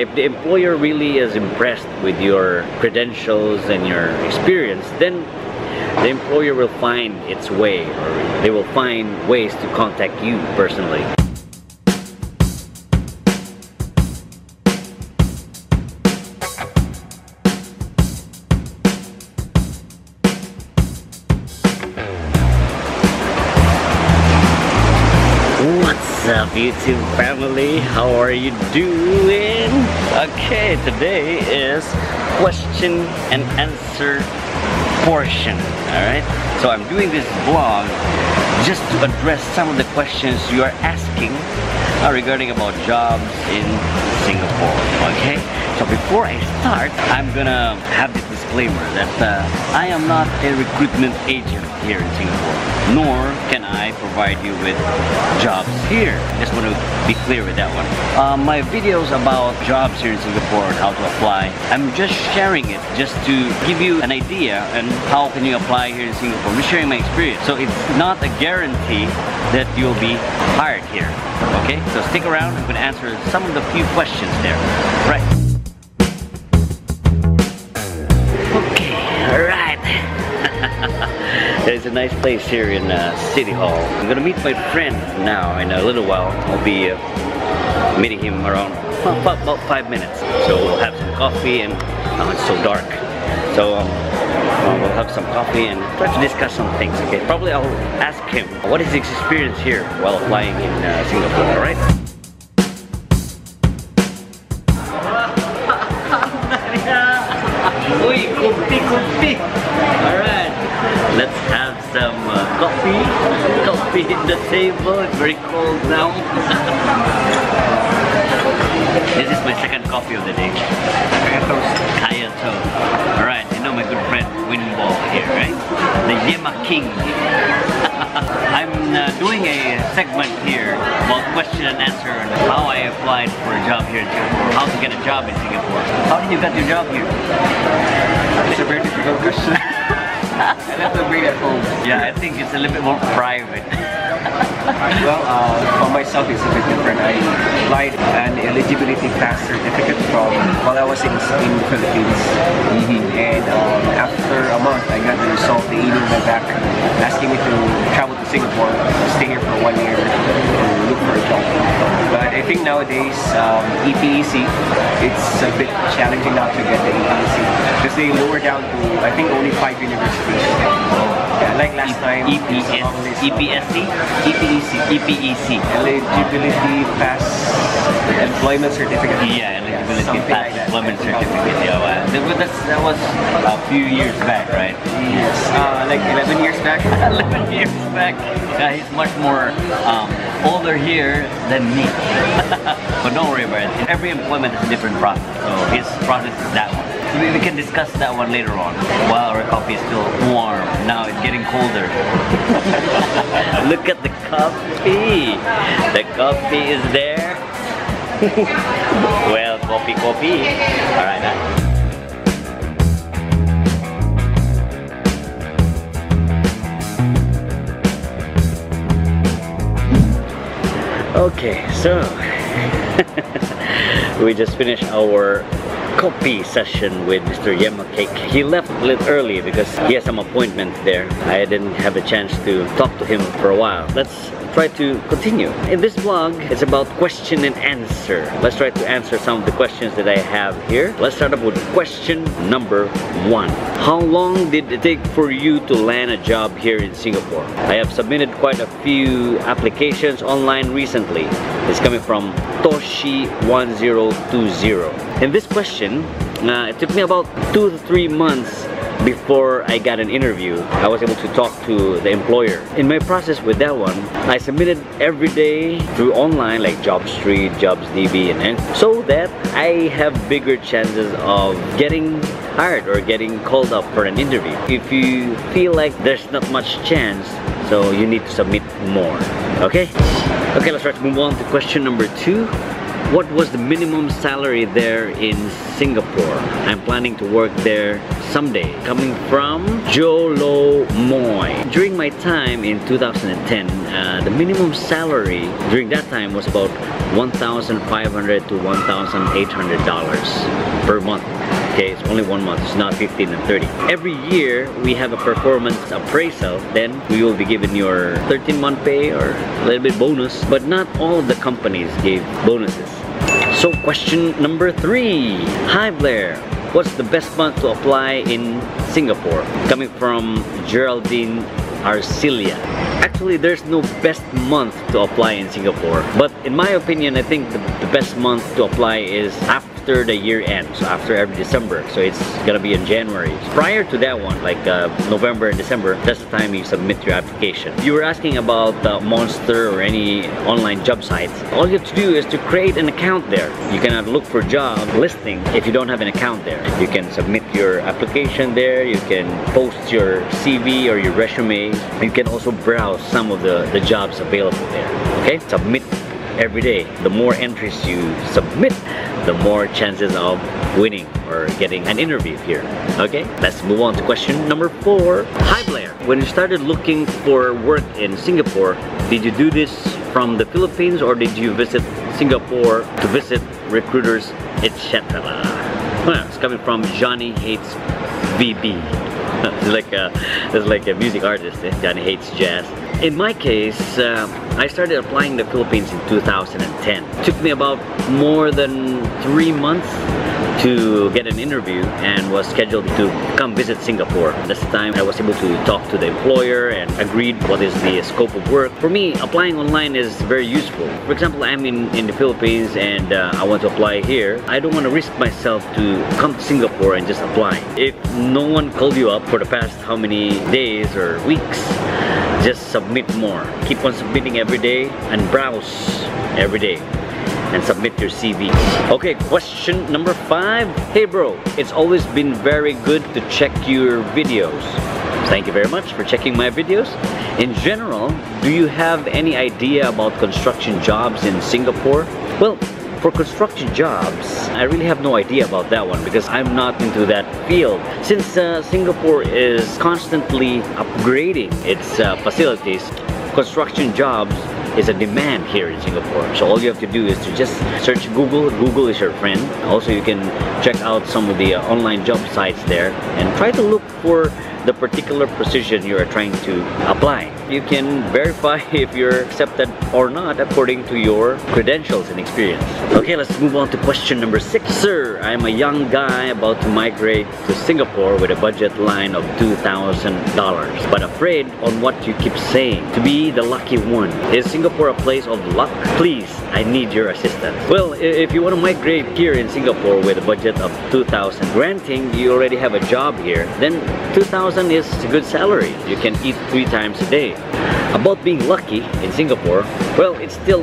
if the employer really is impressed with your credentials and your experience, then the employer will find its way, or they will find ways to contact you personally. What's up, YouTube family? How are you doing? Okay, today is question and answer portion. Alright, so I'm doing this vlog just to address some of the questions you are asking regarding about jobs in Singapore. Okay, so before I start, I'm gonna have this disclaimer that I am not a recruitment agent here in Singapore, nor can I provide you with jobs here. Just want to be clear with that one. My videos about jobs here in Singapore and how to apply, I'm just sharing it just to give you an idea and how can you apply here in Singapore. I'm just sharing my experience. So it's not a guarantee that you'll be hired here. Okay, so stick around. I'm going to answer some of the few questions there. Right. Okay, alright. There's a nice place here in City Hall. I'm gonna meet my friend now in a little while. I'll be meeting him around about 5 minutes. So we'll have some coffee and it's so dark. So we'll have some coffee and try to discuss some things. Okay, probably I'll ask him what is his experience here while applying in Singapore. Alright? Uy, kumpi. Alright, let's have some coffee. Coffee in the table. It's very cold now. This is my second coffee of the day. Kaya toast. Alright, you know my good friend Winball here, right? The Yema King. I'm doing a segment here about question and answer on how I applied for a job here in Singapore, how to get a job in Singapore. How did you get your job here? It's a very difficult question. I have to bring it home. Yeah, I think it's a little bit more private. Well, for myself it's a bit different. I applied an eligibility pass certificate from while I was in the Philippines. And after a month I got the result. They emailed me back asking me to travel to Singapore, stay here for 1 year to look for a job. But I think nowadays EPEC, it's a bit challenging now to get the EPEC because they lower down to I think only 5 universities. Yeah, like last time. EPSC? EPEC. Eligibility pass employment certificate. Yeah, eligibility pass like employment certificate. Yeah, that was a few years back, right? Yes, like 11 years back. 11 years back. Yeah, he's much more older here than me. But don't worry about it. Every employment is a different process. So his process is that one. We can discuss that one later on. While our coffee is still warm. Now it's getting colder. Look at the coffee. The coffee is there. Well, coffee. Alright, Okay, so we just finished our coffee session with Mr. Yema Cake. He left a little early because he has some appointments there. I didn't have a chance to talk to him for a while. Let's try to continue. In this vlog, it's about question and answer. Let's try to answer some of the questions that I have here. Let's start up with question number 1. How long did it take for you to land a job here in Singapore? I have submitted quite a few applications online recently. It's coming from Toshi1020. In this question, it took me about 2 to 3 months before I got an interview. I was able to talk to the employer. In my process with that one, I submitted every day through online like JobStreet, JobsDB, and so that I have bigger chances of getting hired or getting called up for an interview. If you feel like there's not much chance, so you need to submit more. Okay, let's try to move on to question number 2. what was the minimum salary there in Singapore? I'm planning to work there someday. Coming from Jolo Moy. During my time in 2010, the minimum salary during that time was about $1,500 to $1,800 per month. Okay, it's only 1 month, it's not 15 and 30. Every year we have a performance appraisal, then we will be given your 13-month pay or a little bit bonus, but not all of the companies gave bonuses. So question number 3. Hi Blaire, what's the best month to apply in Singapore? Coming from Geraldine Arcilia. Actually, there's no best month to apply in Singapore, but in my opinion, I think the best month to apply is after the year end, so after every December, so it's gonna be in January. Prior to that one, like November and December, that's the time you submit your application. You were asking about Monster or any online job sites. All you have to do is to create an account there. You cannot look for job listing if you don't have an account there. You can submit your application there, you can post your CV or your resume. You can also browse some of the jobs available there. Okay, submit every day. The more entries you submit, the more chances of winning or getting an interview here. Okay, let's move on to question number 4. Hi Blaire, when you started looking for work in Singapore, did you do this from the Philippines or did you visit Singapore to visit recruiters, etc.? Well, it's coming from Johnny Hates VB. It's like a music artist, Johnny Hates Jazz. In my case, I started applying in the Philippines in 2010. It took me about more than 3 months to get an interview and was scheduled to come visit Singapore. This time I was able to talk to the employer and agreed what is the scope of work. For me, applying online is very useful. For example, I'm in the Philippines and I want to apply here. I don't want to risk myself to come to Singapore and just apply. If no one called you up for the past how many days or weeks, just submit more. Keep on submitting every day and browse every day and submit your CV. Okay, question number 5. Hey bro, it's always been very good to check your videos. Thank you very much for checking my videos. In general, do you have any idea about construction jobs in Singapore? Well, for construction jobs, I really have no idea about that one because I'm not into that field. Since Singapore is constantly upgrading its facilities, construction jobs is a demand here in Singapore. So all you have to do is to just search Google. Google is your friend. Also, you can check out some of the online job sites there and try to look for the particular position you are trying to apply. You can verify if you're accepted or not according to your credentials and experience. Okay, let's move on to question number 6. Sir, I'm a young guy about to migrate to Singapore with a budget line of $2,000, but afraid on what you keep saying to be the lucky one. Is Singapore a place of luck? Please, I need your assistance. Well, if you want to migrate here in Singapore with a budget of $2,000, granting you already have a job here, then $2,000 is a good salary. You can eat 3 times a day. About being lucky in Singapore, well, it's still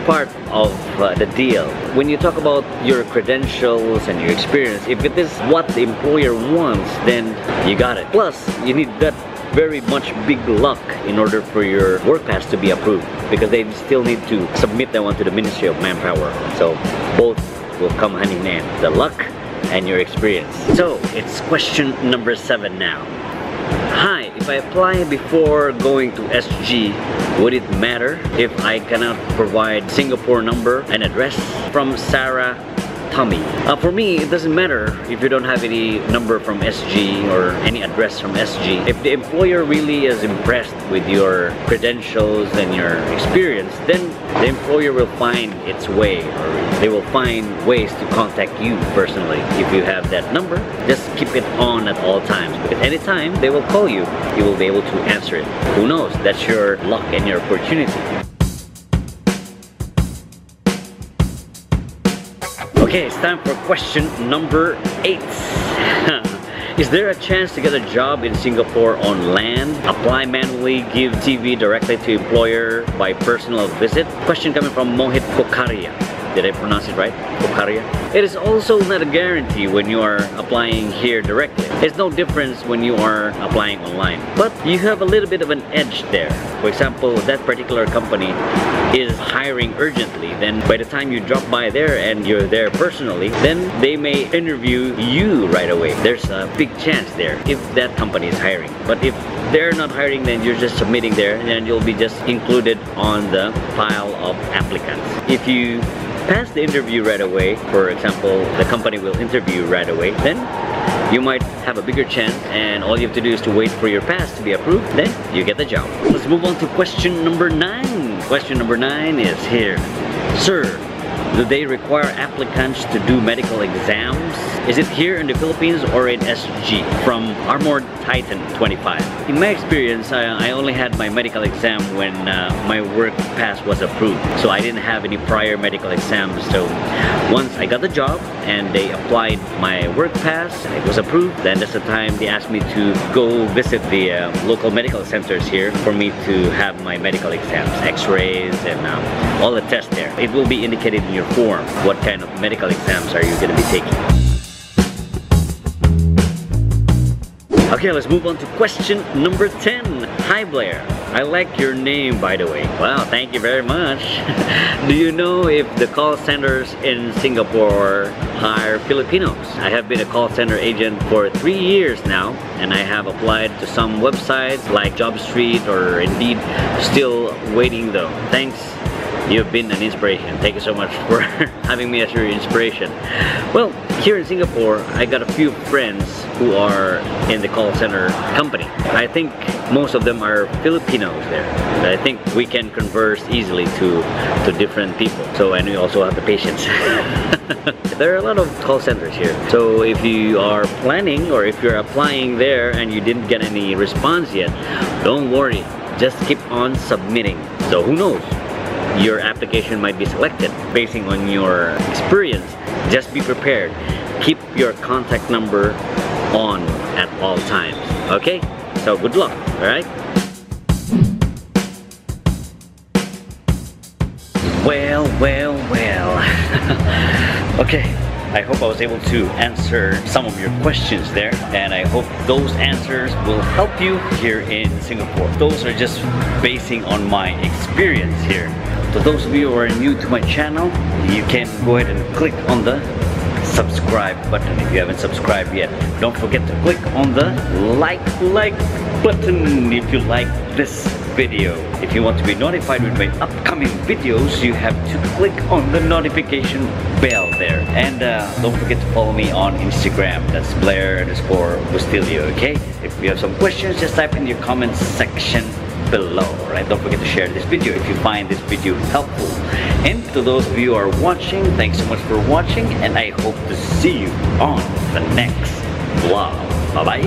part of the deal. When you talk about your credentials and your experience, if it is what the employer wants, then you got it. Plus, you need that very much big luck in order for your work pass to be approved, because they still need to submit that one to the Ministry of Manpower. So both will come hand in hand, the luck and your experience. So it's question number 7 now. Hi, if I apply before going to SG, would it matter if I cannot provide Singapore number and address? From Sarah Tommy. For me, it doesn't matter if you don't have any number from SG or any address from SG. If the employer really is impressed with your credentials and your experience, then the employer will find its way, or they will find ways to contact you personally. If you have that number, just keep it on at all times, because anytime they will call you, you will be able to answer it. Who knows? That's your luck and your opportunity. Okay, it's time for question number 8. Is there a chance to get a job in Singapore on land? Apply manually, give CV directly to employer by personal visit? Question coming from Mohit Kokaria. Did I pronounce it right? Bukaria. It is also not a guarantee when you are applying here directly. It's no difference when you are applying online. But you have a little bit of an edge there. For example, that particular company is hiring urgently. Then by the time you drop by there and you're there personally, then they may interview you right away. There's a big chance there if that company is hiring. But if they're not hiring, then you're just submitting there and you'll be just included on the pile of applicants. If you pass the interview right away, for example, the company will interview right away, then you might have a bigger chance, and all you have to do is to wait for your pass to be approved, then you get the job. Let's move on to question number 9. Question number 9 is here. Sir, do they require applicants to do medical exams? Is it here in the Philippines or in SG? From Armored Titan 25. In my experience, I only had my medical exam when my work pass was approved. So I didn't have any prior medical exams. So once I got the job and they applied my work pass, it was approved, then that's the time they asked me to go visit the local medical centers here for me to have my medical exams, x-rays and all the tests there. It will be indicated in your form what kind of medical exams are you going to be taking. Okay, let's move on to question number 10. Hi Blaire, I like your name, by the way. Wow, thank you very much. Do you know if the call centers in Singapore hire Filipinos? I have been a call center agent for 3 years now, and I have applied to some websites like JobStreet or Indeed. Still waiting though. Thanks. You've been an inspiration. Thank you so much for having me as your inspiration. Well, here in Singapore, I got a few friends who are in the call center company. I think most of them are Filipinos there. I think we can converse easily to different people. So, and we also have the patience. There are a lot of call centers here. So if you are planning or if you're applying there and you didn't get any response yet, don't worry. Just keep on submitting. So who knows? Your application might be selected based on your experience. Just be prepared. Keep your contact number on at all times. Okay? So good luck, alright? Well. Okay, I hope I was able to answer some of your questions there, and I hope those answers will help you here in Singapore. Those are just basing on my experience here. So those of you who are new to my channel, you can go ahead and click on the subscribe button if you haven't subscribed yet. Don't forget to click on the like button if you like this video. If you want to be notified with my upcoming videos, you have to click on the notification bell there. And don't forget to follow me on Instagram. That's Blaire_Bustillo, okay? If you have some questions, just type in your comments section below, right? Don't forget to share this video if you find this video helpful. And to those of you who are watching, thanks so much for watching, and I hope to see you on the next vlog. Bye bye.